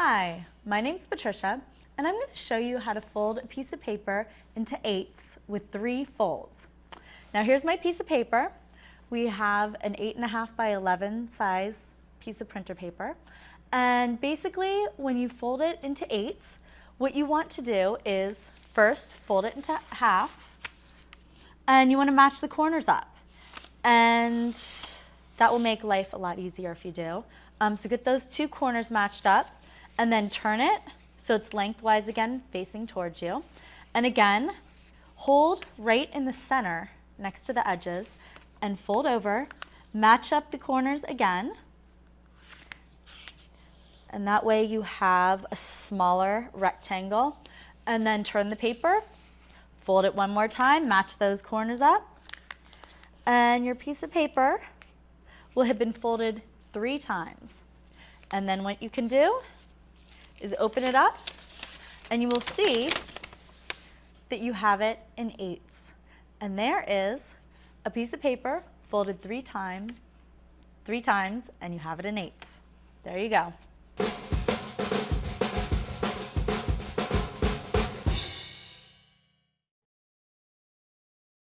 Hi, my name is Patricia, and I'm going to show you how to fold a piece of paper into eighths with 3 folds. Now here's my piece of paper. We have an 8.5 by 11 size piece of printer paper, and basically when you fold it into eighths, what you want to do is first fold it into half, and you want to match the corners up, and that will make life a lot easier if you do. So get those 2 corners matched up, and then turn it so it's lengthwise again facing towards you. And again, hold right in the center next to the edges and fold over, match up the corners again, and that way you have a smaller rectangle. And then turn the paper, fold it one more time, match those corners up, and your piece of paper will have been folded 3 times. And then what you can do is open it up, and you will see that you have it in eighths. And there is a piece of paper folded 3 times, and you have it in eighths. There you go.